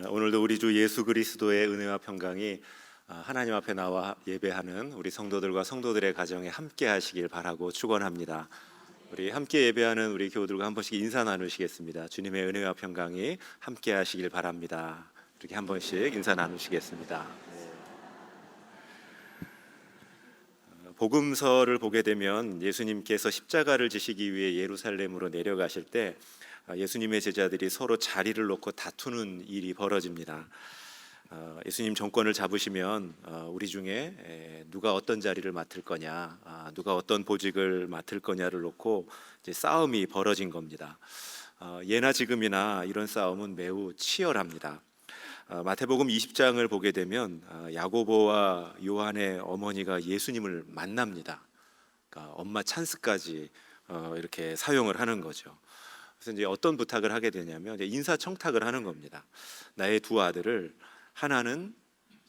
오늘도 우리 주 예수 그리스도의 은혜와 평강이 하나님 앞에 나와 예배하는 우리 성도들과 성도들의 가정에 함께 하시길 바라고 축원합니다. 우리 함께 예배하는 우리 교우들과 한 번씩 인사 나누시겠습니다. 주님의 은혜와 평강이 함께 하시길 바랍니다. 이렇게 한 번씩 인사 나누시겠습니다. 복음서를 보게 되면 예수님께서 십자가를 지시기 위해 예루살렘으로 내려가실 때 예수님의 제자들이 서로 자리를 놓고 다투는 일이 벌어집니다. 예수님 정권을 잡으시면 우리 중에 누가 어떤 자리를 맡을 거냐, 누가 어떤 보직을 맡을 거냐를 놓고 이제 싸움이 벌어진 겁니다. 예나 지금이나 이런 싸움은 매우 치열합니다. 마태복음 20장을 보게 되면 야고보와 요한의 어머니가 예수님을 만납니다. 그러니까 엄마 찬스까지 이렇게 사용을 하는 거죠. 그래서 이제 어떤 부탁을 하게 되냐면 이제 인사청탁을 하는 겁니다. 나의 두 아들을 하나는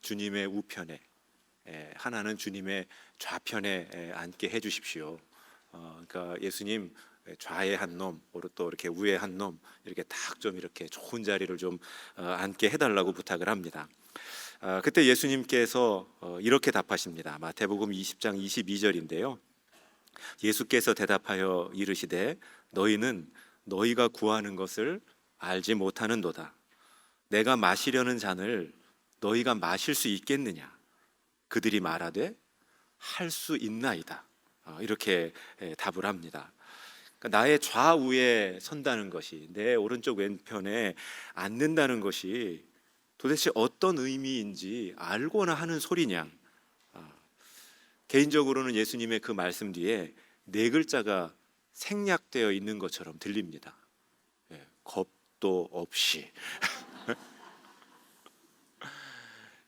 주님의 우편에, 하나는 주님의 좌편에 앉게 해주십시오. 그러니까 예수님 좌에 한 놈, 또 이렇게 우에 한 놈, 이렇게 딱 좀 이렇게 좋은 자리를 좀 앉게 해달라고 부탁을 합니다. 그때 예수님께서 이렇게 답하십니다. 마태복음 20장 22절인데요. 예수께서 대답하여 이르시되 너희는 너희가 구하는 것을 알지 못하는도다. 내가 마시려는 잔을 너희가 마실 수 있겠느냐? 그들이 말하되 할 수 있나이다. 이렇게 답을 합니다. 그러니까 나의 좌우에 선다는 것이, 내 오른쪽 왼편에 앉는다는 것이 도대체 어떤 의미인지 알고나 하는 소리냐? 개인적으로는 예수님의 그 말씀 뒤에 네 글자가 생략되어 있는 것처럼 들립니다. 겁도 없이.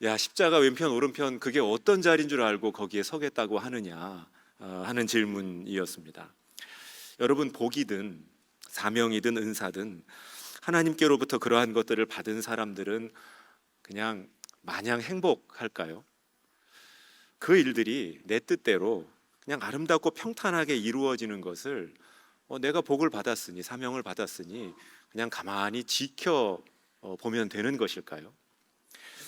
야, 십자가 왼편 오른편 그게 어떤 자리인 줄 알고 거기에 서겠다고 하느냐 하는 질문이었습니다. 여러분, 복이든 사명이든 은사든 하나님께로부터 그러한 것들을 받은 사람들은 그냥 마냥 행복할까요? 그 일들이 내 뜻대로 그냥 아름답고 평탄하게 이루어지는 것을 내가 복을 받았으니, 사명을 받았으니 그냥 가만히 지켜보면 되는 것일까요?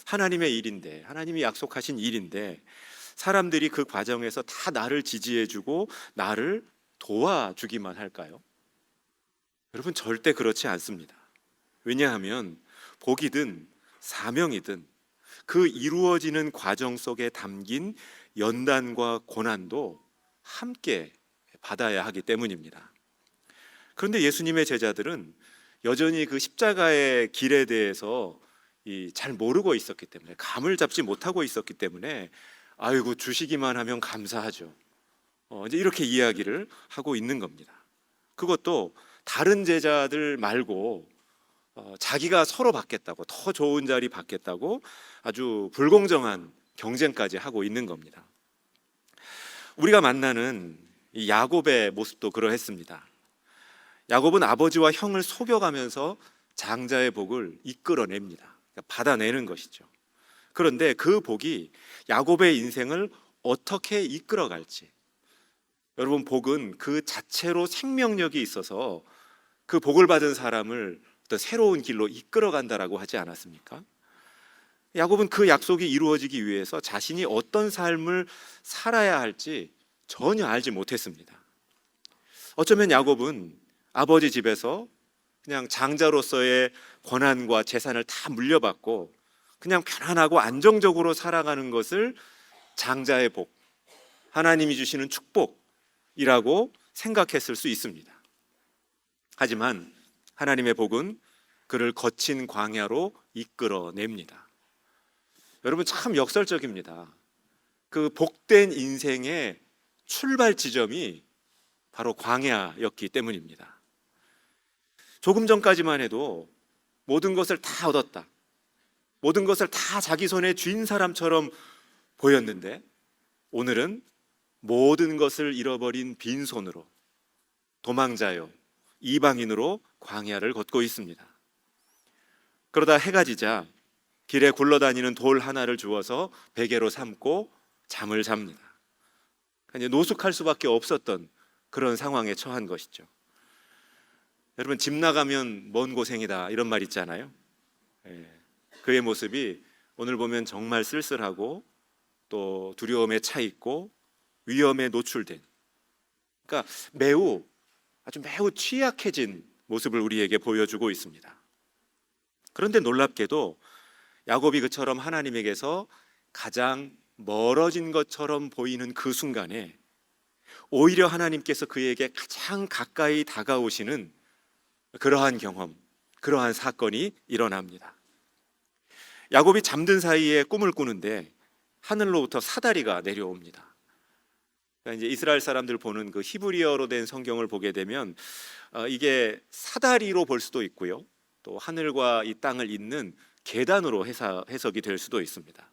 하나님의 일인데, 하나님이 약속하신 일인데 사람들이 그 과정에서 다 나를 지지해주고 나를 도와주기만 할까요? 여러분, 절대 그렇지 않습니다. 왜냐하면 복이든 사명이든 그 이루어지는 과정 속에 담긴 연단과 고난도 함께 받아야 하기 때문입니다. 그런데 예수님의 제자들은 여전히 그 십자가의 길에 대해서 잘 모르고 있었기 때문에, 감을 잡지 못하고 있었기 때문에 아이고 주시기만 하면 감사하죠. 이제 이렇게 이야기를 하고 있는 겁니다. 그것도 다른 제자들 말고 자기가 서로 받겠다고, 더 좋은 자리 받겠다고 아주 불공정한 경쟁까지 하고 있는 겁니다. 우리가 만나는 이 야곱의 모습도 그러했습니다. 야곱은 아버지와 형을 속여가면서 장자의 복을 이끌어냅니다. 그러니까 받아내는 것이죠. 그런데 그 복이 야곱의 인생을 어떻게 이끌어갈지, 여러분, 복은 그 자체로 생명력이 있어서 그 복을 받은 사람을 어떤 새로운 길로 이끌어간다라고 하지 않았습니까? 야곱은 그 약속이 이루어지기 위해서 자신이 어떤 삶을 살아야 할지 전혀 알지 못했습니다. 어쩌면 야곱은 아버지 집에서 그냥 장자로서의 권한과 재산을 다 물려받고 그냥 편안하고 안정적으로 살아가는 것을 장자의 복, 하나님이 주시는 축복이라고 생각했을 수 있습니다. 하지만 하나님의 복은 그를 거친 광야로 이끌어냅니다. 여러분, 참 역설적입니다. 그 복된 인생의 출발 지점이 바로 광야였기 때문입니다. 조금 전까지만 해도 모든 것을 다 얻었다, 모든 것을 다 자기 손에 쥔 사람처럼 보였는데 오늘은 모든 것을 잃어버린 빈손으로 도망자요, 이방인으로 광야를 걷고 있습니다. 그러다 해가 지자 길에 굴러다니는 돌 하나를 주워서 베개로 삼고 잠을 잡니다. 이제 노숙할 수밖에 없었던 그런 상황에 처한 것이죠. 여러분, 집 나가면 먼 고생이다 이런 말 있잖아요. 그의 모습이 오늘 보면 정말 쓸쓸하고 또 두려움에 차 있고 위험에 노출된, 그러니까 아주 매우 취약해진 모습을 우리에게 보여주고 있습니다. 그런데 놀랍게도 야곱이 그처럼 하나님에게서 가장 멀어진 것처럼 보이는 그 순간에 오히려 하나님께서 그에게 가장 가까이 다가오시는 그러한 경험, 그러한 사건이 일어납니다. 야곱이 잠든 사이에 꿈을 꾸는데 하늘로부터 사다리가 내려옵니다. 그러니까 이제 이스라엘 사람들 보는 그 히브리어로 된 성경을 보게 되면 이게 사다리로 볼 수도 있고요, 또 하늘과 이 땅을 잇는 계단으로 해석이 될 수도 있습니다.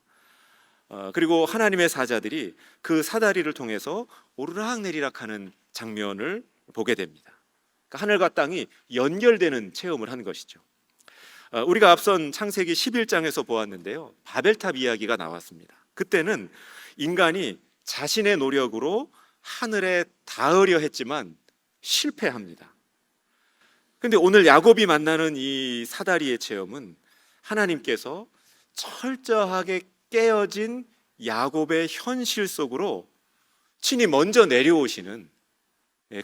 그리고 하나님의 사자들이 그 사다리를 통해서 오르락내리락하는 장면을 보게 됩니다. 그러니까 하늘과 땅이 연결되는 체험을 한 것이죠. 우리가 앞선 창세기 11장에서 보았는데요, 바벨탑 이야기가 나왔습니다. 그때는 인간이 자신의 노력으로 하늘에 닿으려 했지만 실패합니다. 그런데 오늘 야곱이 만나는 이 사다리의 체험은 하나님께서 철저하게 깨어진 야곱의 현실 속으로 친히 먼저 내려오시는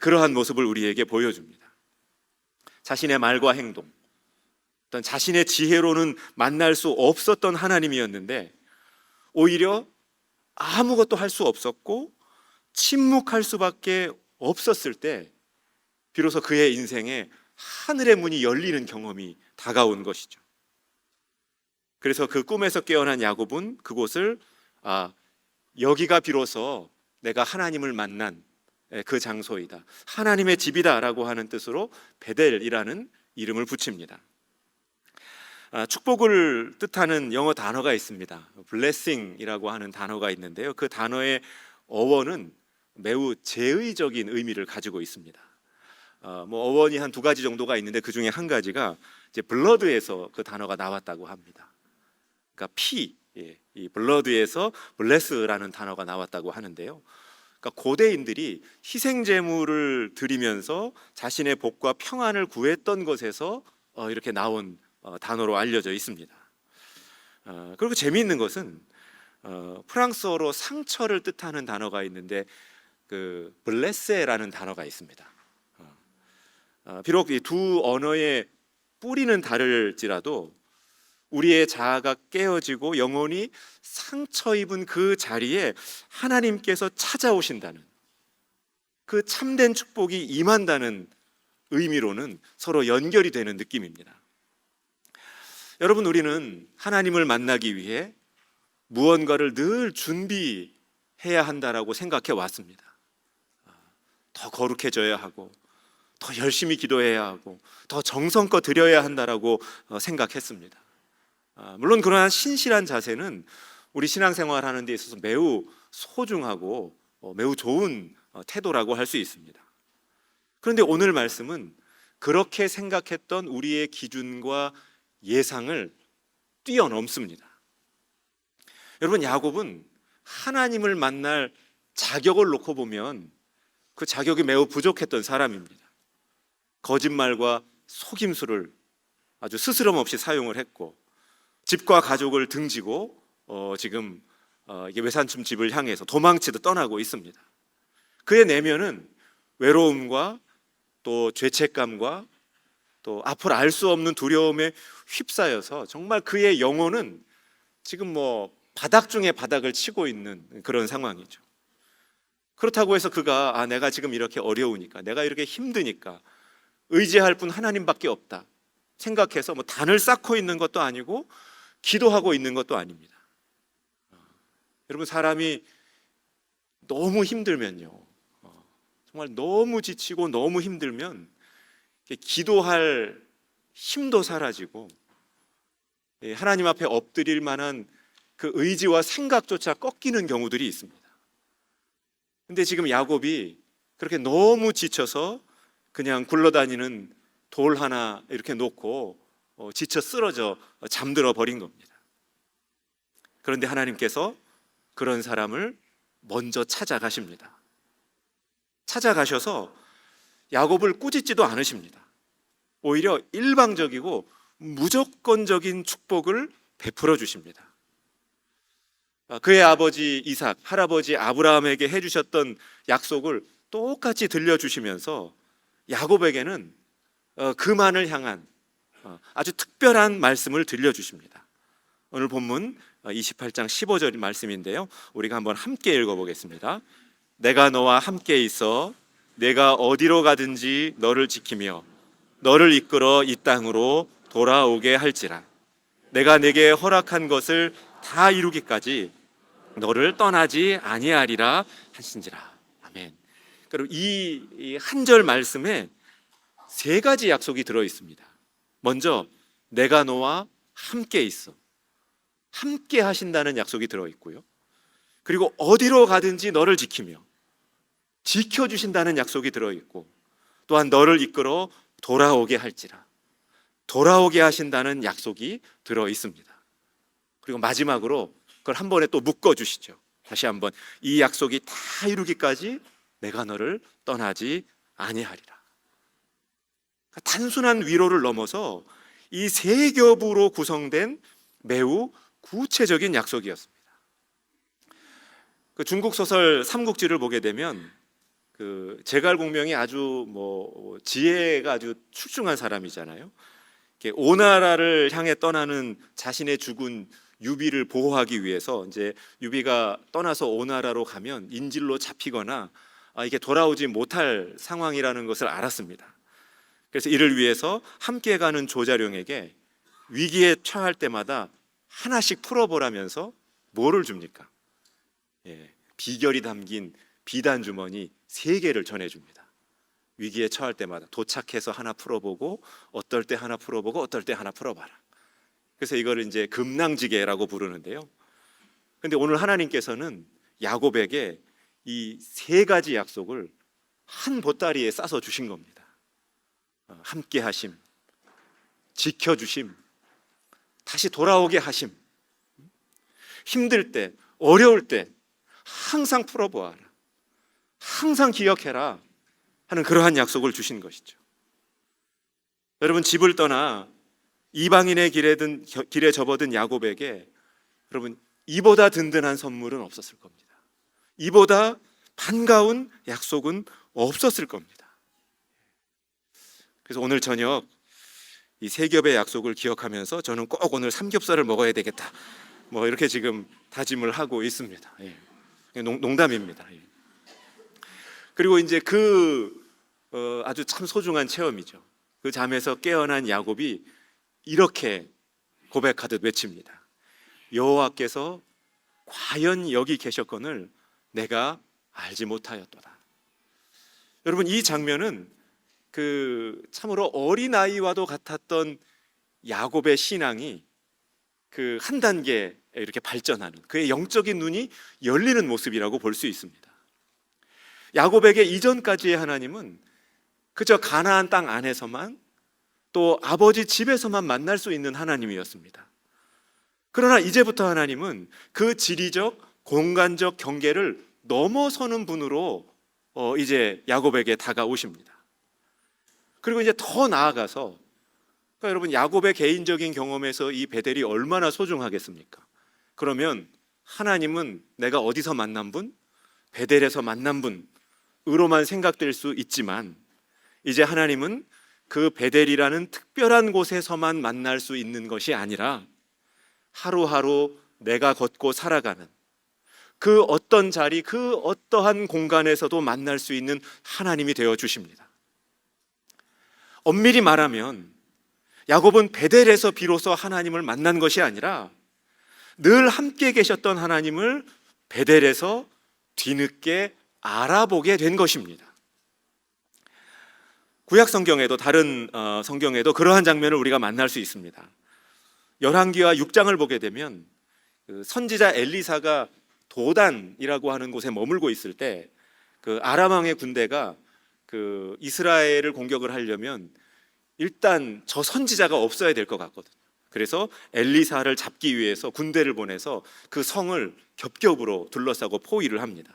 그러한 모습을 우리에게 보여줍니다. 자신의 말과 행동, 어떤 자신의 지혜로는 만날 수 없었던 하나님이었는데 오히려 아무것도 할 수 없었고 침묵할 수밖에 없었을 때 비로소 그의 인생에 하늘의 문이 열리는 경험이 다가온 것이죠. 그래서 그 꿈에서 깨어난 야곱은 그곳을 여기가 비로소 내가 하나님을 만난 그 장소이다, 하나님의 집이다 라고 하는 뜻으로 베델이라는 이름을 붙입니다. 축복을 뜻하는 영어 단어가 있습니다. blessing이라고 하는 단어가 있는데요, 그 단어의 어원은 매우 제의적인 의미를 가지고 있습니다. 어원이 한 두 가지 정도가 있는데 그 중에 한 가지가 이제 블러드에서 그 단어가 나왔다고 합니다. 그러니까 피, 이 블러드에서 bless라는 단어가 나왔다고 하는데요, 그러니까 고대인들이 희생 제물을 드리면서 자신의 복과 평안을 구했던 것에서 이렇게 나온 단어로 알려져 있습니다. 그리고 재미있는 것은 프랑스어로 상처를 뜻하는 단어가 있는데 그 블레세라는 단어가 있습니다. 비록 이 두 언어의 뿌리는 다를지라도 우리의 자아가 깨어지고 영혼이 상처 입은 그 자리에 하나님께서 찾아오신다는, 그 참된 축복이 임한다는 의미로는 서로 연결이 되는 느낌입니다. 여러분, 우리는 하나님을 만나기 위해 무언가를 늘 준비해야 한다라고 생각해 왔습니다. 더 거룩해져야 하고, 더 열심히 기도해야 하고, 더 정성껏 드려야 한다라고 생각했습니다. 물론 그러한 신실한 자세는 우리 신앙생활 하는 데 있어서 매우 소중하고 매우 좋은 태도라고 할 수 있습니다. 그런데 오늘 말씀은 그렇게 생각했던 우리의 기준과 예상을 뛰어넘습니다. 여러분, 야곱은 하나님을 만날 자격을 놓고 보면 그 자격이 매우 부족했던 사람입니다. 거짓말과 속임수를 아주 스스럼 없이 사용을 했고, 집과 가족을 등지고 지금 이게 외삼촌 집을 향해서 도망치듯 떠나고 있습니다. 그의 내면은 외로움과 또 죄책감과 또 앞으로 알 수 없는 두려움에 휩싸여서 정말 그의 영혼은 지금 바닥 중에 바닥을 치고 있는 그런 상황이죠. 그렇다고 해서 그가 내가 지금 이렇게 어려우니까, 내가 이렇게 힘드니까 의지할 분 하나님밖에 없다 생각해서 단을 쌓고 있는 것도 아니고 기도하고 있는 것도 아닙니다. 여러분, 사람이 너무 힘들면요, 정말 너무 지치고 너무 힘들면 기도할 힘도 사라지고 하나님 앞에 엎드릴 만한 그 의지와 생각조차 꺾이는 경우들이 있습니다. 근데 지금 야곱이 그렇게 너무 지쳐서 그냥 굴러다니는 돌 하나 이렇게 놓고 지쳐 쓰러져 잠들어 버린 겁니다. 그런데 하나님께서 그런 사람을 먼저 찾아가십니다. 찾아가셔서 야곱을 꾸짖지도 않으십니다. 오히려 일방적이고 무조건적인 축복을 베풀어 주십니다. 그의 아버지 이삭, 할아버지 아브라함에게 해주셨던 약속을 똑같이 들려주시면서 야곱에게는 그만을 향한 아주 특별한 말씀을 들려주십니다. 오늘 본문 28장 15절 말씀인데요, 우리가 한번 함께 읽어보겠습니다. 내가 너와 함께 있어 내가 어디로 가든지 너를 지키며 너를 이끌어 이 땅으로 돌아오게 할지라. 내가 내게 허락한 것을 다 이루기까지 너를 떠나지 아니하리라 하신지라. 아멘. 그리고 이 한 절 말씀에 세 가지 약속이 들어 있습니다. 먼저 내가 너와 함께 있어, 함께 하신다는 약속이 들어 있고요. 그리고 어디로 가든지 너를 지키며 지켜주신다는 약속이 들어 있고, 또한 너를 이끌어 돌아오게 할지라, 돌아오게 하신다는 약속이 들어 있습니다. 그리고 마지막으로 그걸 한 번에 또 묶어 주시죠. 다시 한번 이 약속이 다 이루기까지 내가 너를 떠나지 아니하리라. 단순한 위로를 넘어서 이 세 겹으로 구성된 매우 구체적인 약속이었습니다. 그 중국 소설 삼국지를 보게 되면 그 제갈공명이 아주 지혜가 아주 출중한 사람이잖아요. 오나라를 향해 떠나는 자신의 죽은 유비를 보호하기 위해서 이제 유비가 떠나서 오나라로 가면 인질로 잡히거나 이게 돌아오지 못할 상황이라는 것을 알았습니다. 그래서 이를 위해서 함께 가는 조자룡에게 위기에 처할 때마다 하나씩 풀어보라면서 뭐를 줍니까? 비결이 담긴 비단 주머니 3개를 전해줍니다. 위기에 처할 때마다 도착해서 하나 풀어보고, 어떨 때 하나 풀어보고, 어떨 때 하나 풀어봐라. 그래서 이걸 이제 금낭지계라고 부르는데요. 그런데 오늘 하나님께서는 야곱에게 이 3가지 약속을 한 보따리에 싸서 주신 겁니다. 함께 하심, 지켜주심, 다시 돌아오게 하심. 힘들 때, 어려울 때 항상 풀어보아라, 항상 기억해라 하는 그러한 약속을 주신 것이죠. 여러분, 집을 떠나 이방인의 길에 접어든 야곱에게 여러분 이보다 든든한 선물은 없었을 겁니다. 이보다 반가운 약속은 없었을 겁니다. 그래서 오늘 저녁 이 3겹의 약속을 기억하면서 저는 꼭 오늘 삼겹살을 먹어야 되겠다, 이렇게 지금 다짐을 하고 있습니다. 농담입니다. 그리고 이제 아주 참 소중한 체험이죠. 그 잠에서 깨어난 야곱이 이렇게 고백하듯 외칩니다. 여호와께서 과연 여기 계셨거늘 내가 알지 못하였도다. 여러분, 이 장면은 참으로 어린아이와도 같았던 야곱의 신앙이 한 단계 이렇게 발전하는, 그의 영적인 눈이 열리는 모습이라고 볼 수 있습니다. 야곱에게 이전까지의 하나님은 그저 가나안 땅 안에서만, 또 아버지 집에서만 만날 수 있는 하나님이었습니다. 그러나 이제부터 하나님은 그 지리적, 공간적 경계를 넘어서는 분으로 이제 야곱에게 다가오십니다. 그리고 이제 더 나아가서, 그러니까 여러분, 야곱의 개인적인 경험에서 이 베델이 얼마나 소중하겠습니까? 그러면 하나님은 내가 어디서 만난 분? 베델에서 만난 분으로만 생각될 수 있지만, 이제 하나님은 그 베델이라는 특별한 곳에서만 만날 수 있는 것이 아니라 하루하루 내가 걷고 살아가는 그 어떤 자리, 그 어떠한 공간에서도 만날 수 있는 하나님이 되어 주십니다. 엄밀히 말하면 야곱은 베델에서 비로소 하나님을 만난 것이 아니라 늘 함께 계셨던 하나님을 베델에서 뒤늦게 알아보게 된 것입니다. 구약 성경에도, 다른 성경에도 그러한 장면을 우리가 만날 수 있습니다. 열왕기와 6장을 보게 되면 선지자 엘리사가 도단이라고 하는 곳에 머물고 있을 때 아람 왕의 군대가 이스라엘을 공격을 하려면 일단 저 선지자가 없어야 될 것 같거든요. 그래서 엘리사를 잡기 위해서 군대를 보내서 그 성을 겹겹으로 둘러싸고 포위를 합니다.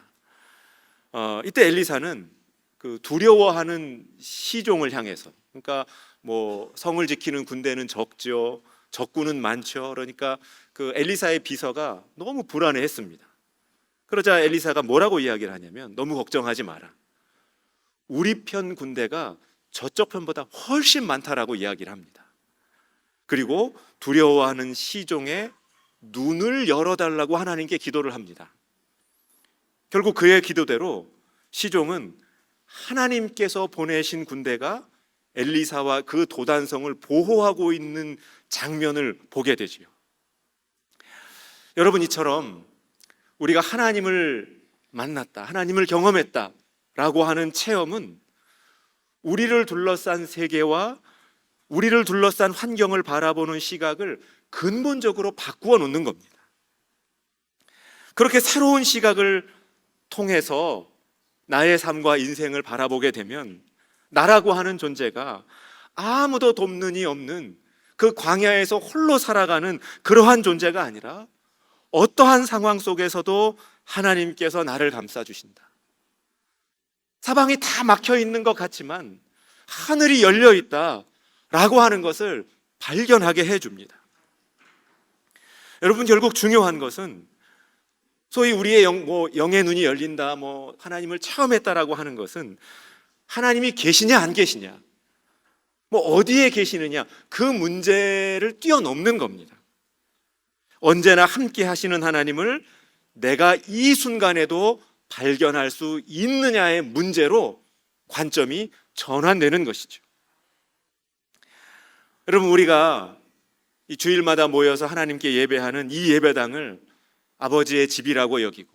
이때 엘리사는 두려워하는 시종을 향해서, 그러니까 성을 지키는 군대는 적죠, 적군은 많죠. 그러니까 그 엘리사의 비서가 너무 불안해했습니다. 그러자 엘리사가 뭐라고 이야기를 하냐면, 너무 걱정하지 마라. 우리 편 군대가 저쪽 편보다 훨씬 많다라고 이야기를 합니다. 그리고 두려워하는 시종의 눈을 열어달라고 하나님께 기도를 합니다. 결국 그의 기도대로 시종은 하나님께서 보내신 군대가 엘리사와 그 도단성을 보호하고 있는 장면을 보게 되지요. 여러분, 이처럼 우리가 하나님을 만났다, 하나님을 경험했다 라고 하는 체험은 우리를 둘러싼 세계와 우리를 둘러싼 환경을 바라보는 시각을 근본적으로 바꾸어 놓는 겁니다. 그렇게 새로운 시각을 통해서 나의 삶과 인생을 바라보게 되면 나라고 하는 존재가 아무도 돕는 이 없는 그 광야에서 홀로 살아가는 그러한 존재가 아니라 어떠한 상황 속에서도 하나님께서 나를 감싸주신다. 사방이 다 막혀 있는 것 같지만 하늘이 열려 있다라고 하는 것을 발견하게 해줍니다. 여러분, 결국 중요한 것은 소위 우리의 영의 눈이 열린다, 하나님을 체험했다라고 하는 것은 하나님이 계시냐 안 계시냐, 어디에 계시느냐, 그 문제를 뛰어넘는 겁니다. 언제나 함께 하시는 하나님을 내가 이 순간에도 발견할 수 있느냐의 문제로 관점이 전환되는 것이죠. 여러분, 우리가 이 주일마다 모여서 하나님께 예배하는 이 예배당을 아버지의 집이라고 여기고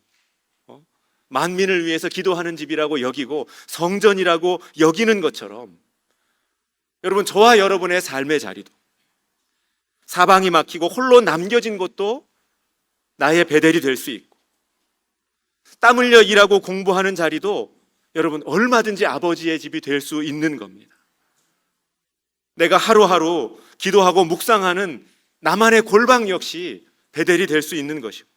만민을 위해서 기도하는 집이라고 여기고 성전이라고 여기는 것처럼, 여러분, 저와 여러분의 삶의 자리도, 사방이 막히고 홀로 남겨진 곳도 나의 베델이 될 수 있고, 땀 흘려 일하고 공부하는 자리도 여러분 얼마든지 아버지의 집이 될 수 있는 겁니다. 내가 하루하루 기도하고 묵상하는 나만의 골방 역시 베델이 될 수 있는 것이고,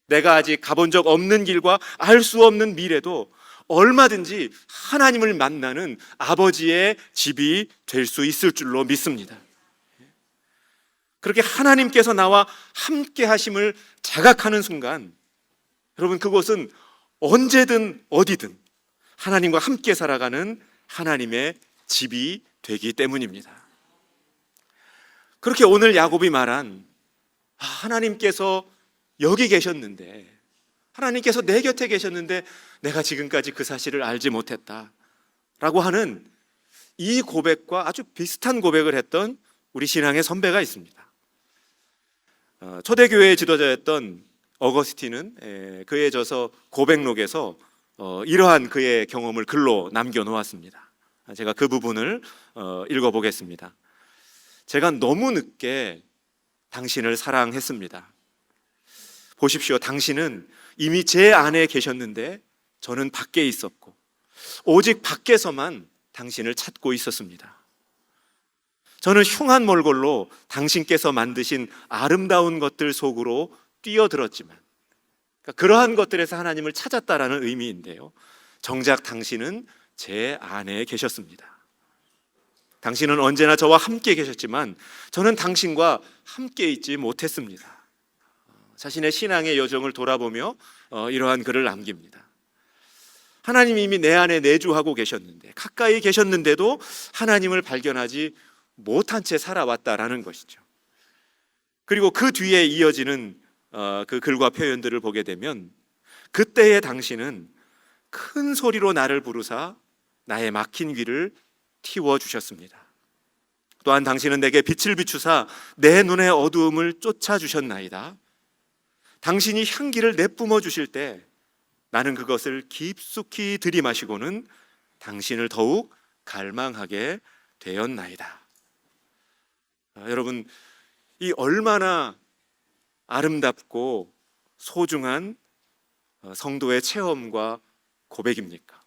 내가 아직 가본 적 없는 길과 알 수 없는 미래도 얼마든지 하나님을 만나는 아버지의 집이 될 수 있을 줄로 믿습니다. 그렇게 하나님께서 나와 함께 하심을 자각하는 순간, 여러분, 그곳은 언제든 어디든 하나님과 함께 살아가는 하나님의 집이 되기 때문입니다. 그렇게 오늘 야곱이 말한 하나님께서 여기 계셨는데, 하나님께서 내 곁에 계셨는데 내가 지금까지 그 사실을 알지 못했다 라고 하는 이 고백과 아주 비슷한 고백을 했던 우리 신앙의 선배가 있습니다. 초대교회의 지도자였던 어거스틴은 그의 저서 고백록에서 이러한 그의 경험을 글로 남겨놓았습니다. 제가 그 부분을 읽어보겠습니다. 제가 너무 늦게 당신을 사랑했습니다. 보십시오. 당신은 이미 제 안에 계셨는데 저는 밖에 있었고, 오직 밖에서만 당신을 찾고 있었습니다. 저는 흉한 몰골로 당신께서 만드신 아름다운 것들 속으로 뛰어들었지만, 그러한 것들에서 하나님을 찾았다라는 의미인데요, 정작 당신은 제 안에 계셨습니다. 당신은 언제나 저와 함께 계셨지만 저는 당신과 함께 있지 못했습니다. 자신의 신앙의 여정을 돌아보며 이러한 글을 남깁니다. 하나님이 이미 내 안에 내주하고 계셨는데, 가까이 계셨는데도 하나님을 발견하지 못한 채 살아왔다라는 것이죠. 그리고 그 뒤에 이어지는 그 글과 표현들을 보게 되면, 그때의 당신은 큰 소리로 나를 부르사 나의 막힌 귀를 틔워주셨습니다. 또한 당신은 내게 빛을 비추사 내 눈의 어두움을 쫓아주셨나이다. 당신이 향기를 내뿜어 주실 때 나는 그것을 깊숙이 들이마시고는 당신을 더욱 갈망하게 되었나이다. 여러분, 이 얼마나 아름답고 소중한 성도의 체험과 고백입니까?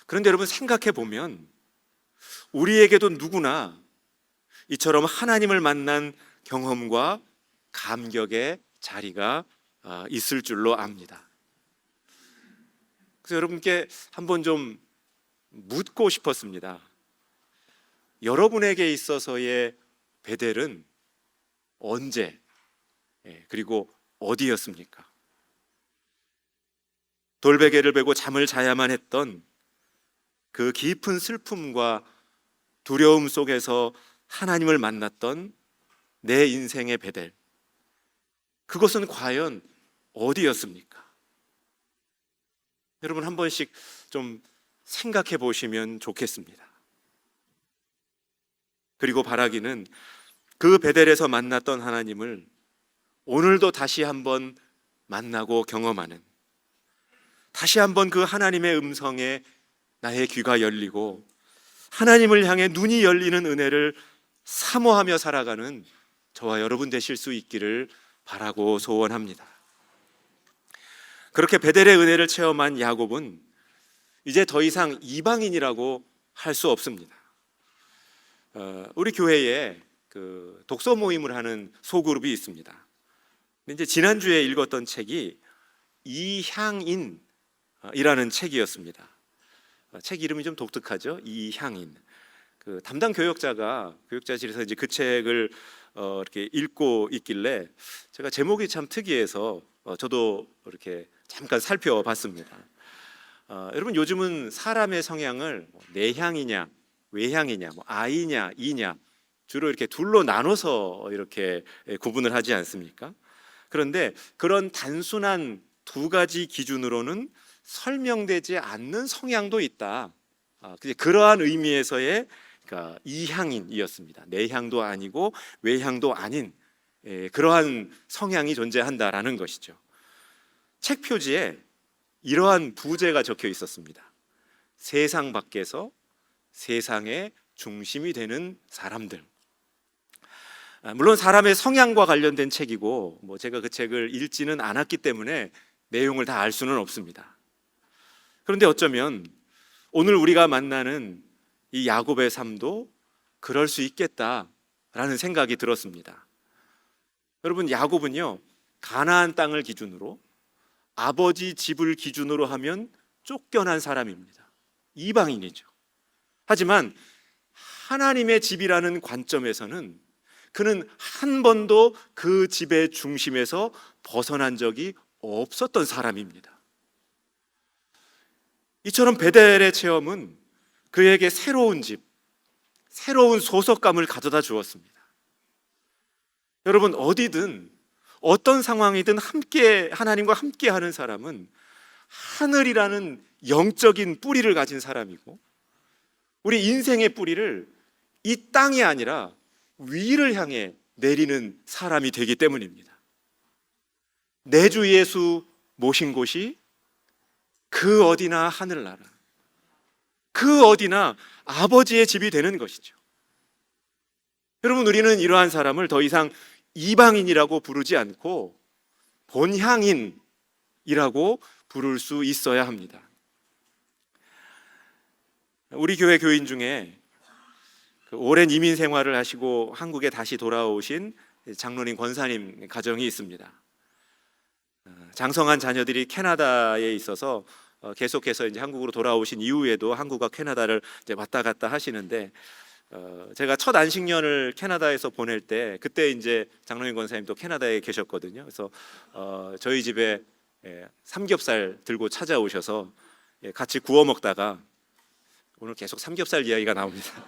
그런데 여러분, 생각해 보면 우리에게도 누구나 이처럼 하나님을 만난 경험과 감격의 자리가 있을 줄로 압니다. 그래서 여러분께 한번 좀 묻고 싶었습니다. 여러분에게 있어서의 베델은 언제, 그리고 어디였습니까? 돌베개를 베고 잠을 자야만 했던 그 깊은 슬픔과 두려움 속에서 하나님을 만났던 내 인생의 베델, 그것은 과연 어디였습니까? 여러분 한 번씩 좀 생각해 보시면 좋겠습니다. 그리고 바라기는 그 베델에서 만났던 하나님을 오늘도 다시 한번 만나고 경험하는, 다시 한번 그 하나님의 음성에 나의 귀가 열리고 하나님을 향해 눈이 열리는 은혜를 사모하며 살아가는 저와 여러분 되실 수 있기를 바라고 소원합니다. 그렇게 베델의 은혜를 체험한 야곱은 이제 더 이상 이방인이라고 할 수 없습니다. 우리 교회에 그 독서 모임을 하는 소그룹이 있습니다. 근데 이제 지난주에 읽었던 책이 이향인이라는 책이었습니다. 책 이름이 좀 독특하죠? 이향인. 그 담당 교역자실에서 이제 그 책을 이렇게 읽고 있길래 제가 제목이 참 특이해서 저도 이렇게 잠깐 살펴봤습니다. 여러분 요즘은 사람의 성향을 내향이냐, 외향이냐, I냐, E냐 주로 이렇게 둘로 나눠서 이렇게 구분을 하지 않습니까? 그런데 그런 단순한 두 가지 기준으로는 설명되지 않는 성향도 있다. 그러한 의미에서의 그러니까 이향인이었습니다. 내향도 아니고 외향도 아닌 그러한 성향이 존재한다라는 것이죠. 책 표지에 이러한 부제가 적혀 있었습니다. 세상 밖에서 세상의 중심이 되는 사람들. 물론 사람의 성향과 관련된 책이고 제가 그 책을 읽지는 않았기 때문에 내용을 다 알 수는 없습니다. 그런데 어쩌면 오늘 우리가 만나는 이 야곱의 삶도 그럴 수 있겠다라는 생각이 들었습니다. 여러분 야곱은요 가나안 땅을 기준으로 아버지 집을 기준으로 하면 쫓겨난 사람입니다. 이방인이죠. 하지만 하나님의 집이라는 관점에서는 그는 한 번도 그 집의 중심에서 벗어난 적이 없었던 사람입니다. 이처럼 베델의 체험은 그에게 새로운 집, 새로운 소속감을 가져다 주었습니다. 여러분 어디든 어떤 상황이든 함께 하나님과 함께 하는 사람은 하늘이라는 영적인 뿌리를 가진 사람이고 우리 인생의 뿌리를 이 땅이 아니라 위를 향해 내리는 사람이 되기 때문입니다. 내 주 예수 모신 곳이 그 어디나 하늘나라, 그 어디나 아버지의 집이 되는 것이죠. 여러분 우리는 이러한 사람을 더 이상 이방인이라고 부르지 않고 본향인이라고 부를 수 있어야 합니다. 우리 교회 교인 중에 오랜 이민 생활을 하시고 한국에 다시 돌아오신 장로님 권사님 가정이 있습니다. 장성한 자녀들이 캐나다에 있어서 계속해서 이제 한국으로 돌아오신 이후에도 한국과 캐나다를 이제 왔다 갔다 하시는데 제가 첫 안식년을 캐나다에서 보낼 때 그때 이제 장로님 권사님도 캐나다에 계셨거든요. 그래서 저희 집에 삼겹살 들고 찾아오셔서 같이 구워 먹다가 오늘 계속 삼겹살 이야기가 나옵니다.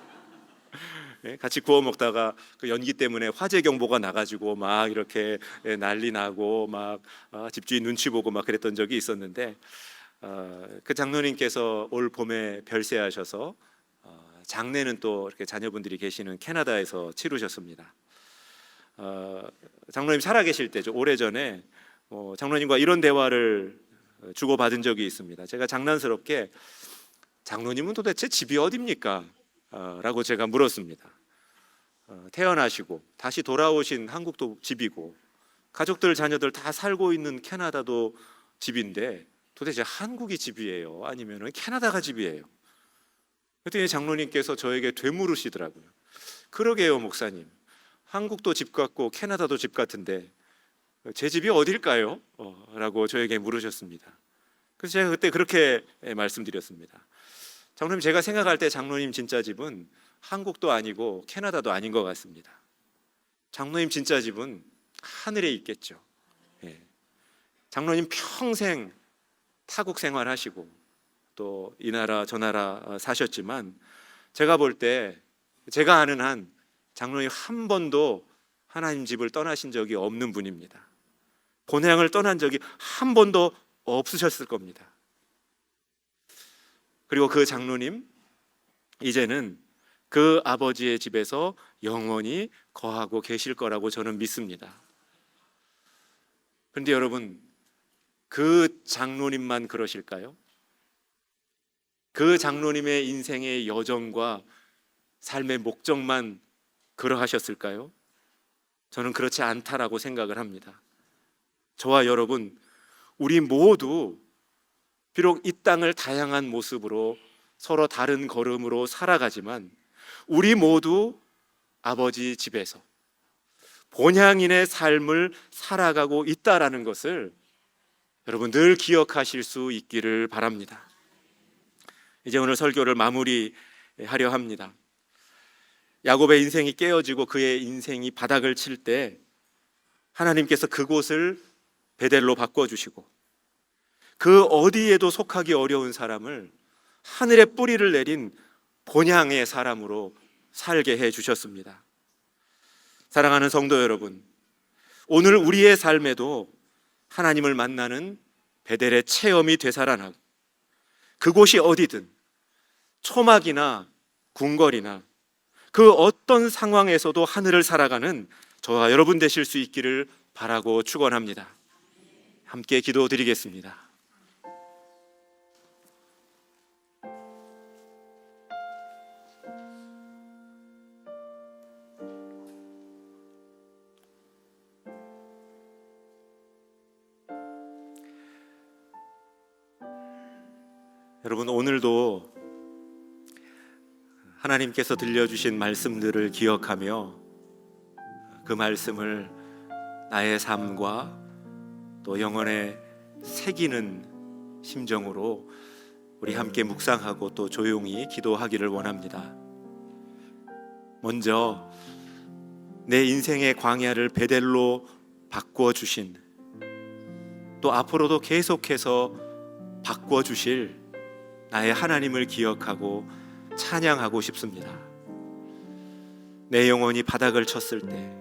같이 구워 먹다가 그 연기 때문에 화재 경보가 나가지고 막 이렇게 난리 나고 막 집주인 눈치 보고 막 그랬던 적이 있었는데 그 장로님께서 올 봄에 별세하셔서 장례는 또 이렇게 자녀분들이 계시는 캐나다에서 치르셨습니다. 장로님 살아계실 때죠. 오래전에 장로님과 이런 대화를 주고받은 적이 있습니다. 제가 장난스럽게 장로님은 도대체 집이 어딥니까? 라고 제가 물었습니다. 태어나시고 다시 돌아오신 한국도 집이고 가족들 자녀들 다 살고 있는 캐나다도 집인데 도대체 한국이 집이에요? 아니면 캐나다가 집이에요? 그랬더니 장로님께서 저에게 되물으시더라고요. 그러게요 목사님, 한국도 집 같고 캐나다도 집 같은데 제 집이 어딜까요? 라고 저에게 물으셨습니다. 그래서 제가 그때 그렇게 말씀드렸습니다. 장로님 제가 생각할 때 장로님 진짜 집은 한국도 아니고 캐나다도 아닌 것 같습니다. 장로님 진짜 집은 하늘에 있겠죠. 예. 장로님 평생 타국 생활하시고 또 이 나라 저 나라 사셨지만 제가 볼 때 제가 아는 한 장로님 한 번도 하나님 집을 떠나신 적이 없는 분입니다. 본향을 떠난 적이 한 번도 없으셨을 겁니다. 그리고 그 장로님 이제는 그 아버지의 집에서 영원히 거하고 계실 거라고 저는 믿습니다. 그런데 여러분, 그 장로님만 그러실까요? 그 장로님의 인생의 여정과 삶의 목적만 그러하셨을까요? 저는 그렇지 않다라고 생각을 합니다. 저와 여러분, 우리 모두 비록 이 땅을 다양한 모습으로 서로 다른 걸음으로 살아가지만 우리 모두 아버지 집에서 본향인의 삶을 살아가고 있다라는 것을 여러분 늘 기억하실 수 있기를 바랍니다. 이제 오늘 설교를 마무리하려 합니다. 야곱의 인생이 깨어지고 그의 인생이 바닥을 칠 때 하나님께서 그곳을 베델로 바꿔주시고 그 어디에도 속하기 어려운 사람을 하늘에 뿌리를 내린 본향의 사람으로 살게 해주셨습니다. 사랑하는 성도 여러분, 오늘 우리의 삶에도 하나님을 만나는 베델의 체험이 되살아나고 그곳이 어디든 초막이나 궁궐이나 그 어떤 상황에서도 하늘을 살아가는 저와 여러분 되실 수 있기를 바라고 축원합니다. 함께 기도드리겠습니다. 여러분, 오늘도 하나님께서 들려주신 말씀들을 기억하며 그 말씀을 나의 삶과 또 영혼에 새기는 심정으로 우리 함께 묵상하고 또 조용히 기도하기를 원합니다. 먼저 내 인생의 광야를 베델로 바꿔주신, 또 앞으로도 계속해서 바꿔주실 나의 하나님을 기억하고 찬양하고 싶습니다. 내 영혼이 바닥을 쳤을 때,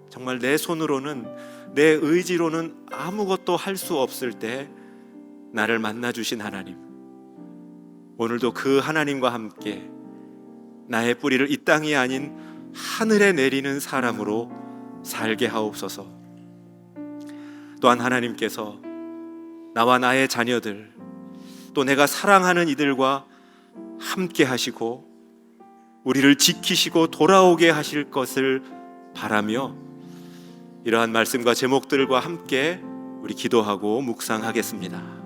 정말 내 손으로는, 내 의지로는 아무것도 할 수 없을 때 나를 만나주신 하나님, 오늘도 그 하나님과 함께 나의 뿌리를 이 땅이 아닌 하늘에 내리는 사람으로 살게 하옵소서. 또한 하나님께서 나와 나의 자녀들, 또 내가 사랑하는 이들과 함께 하시고 우리를 지키시고 돌아오게 하실 것을 바라며 이러한 말씀과 제목들과 함께 우리 기도하고 묵상하겠습니다.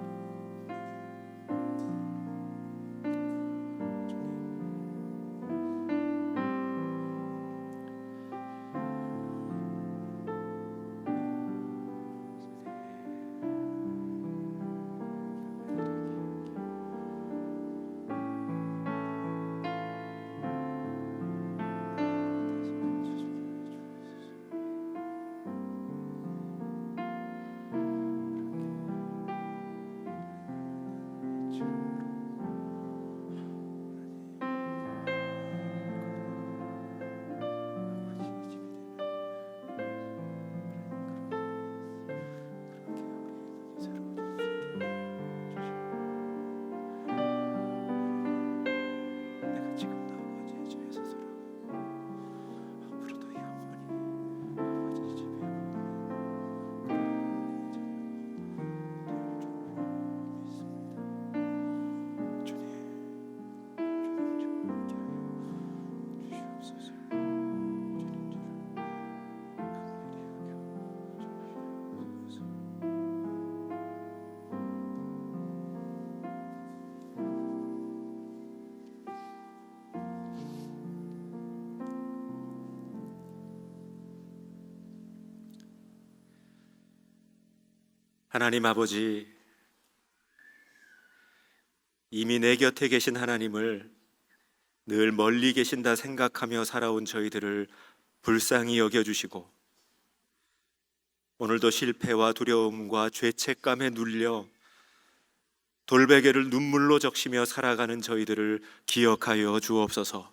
하나님 아버지, 이미 내 곁에 계신 하나님을 늘 멀리 계신다 생각하며 살아온 저희들을 불쌍히 여겨주시고 오늘도 실패와 두려움과 죄책감에 눌려 돌베개를 눈물로 적시며 살아가는 저희들을 기억하여 주옵소서.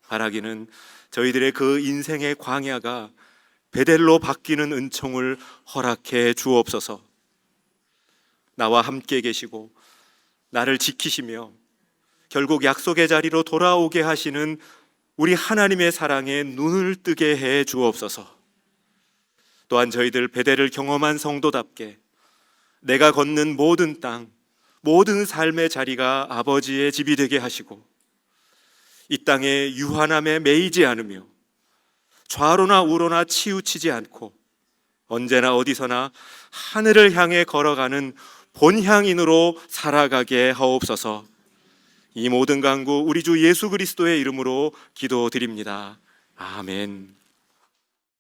바라기는 저희들의 그 인생의 광야가 베델로 바뀌는 은총을 허락해 주옵소서. 나와 함께 계시고 나를 지키시며 결국 약속의 자리로 돌아오게 하시는 우리 하나님의 사랑에 눈을 뜨게 해 주옵소서. 또한 저희들 베델을 경험한 성도답게 내가 걷는 모든 땅, 모든 삶의 자리가 아버지의 집이 되게 하시고 이 땅의 유한함에 매이지 않으며 좌로나 우로나 치우치지 않고 언제나 어디서나 하늘을 향해 걸어가는 본향인으로 살아가게 하옵소서. 이 모든 간구 우리 주 예수 그리스도의 이름으로 기도드립니다. 아멘.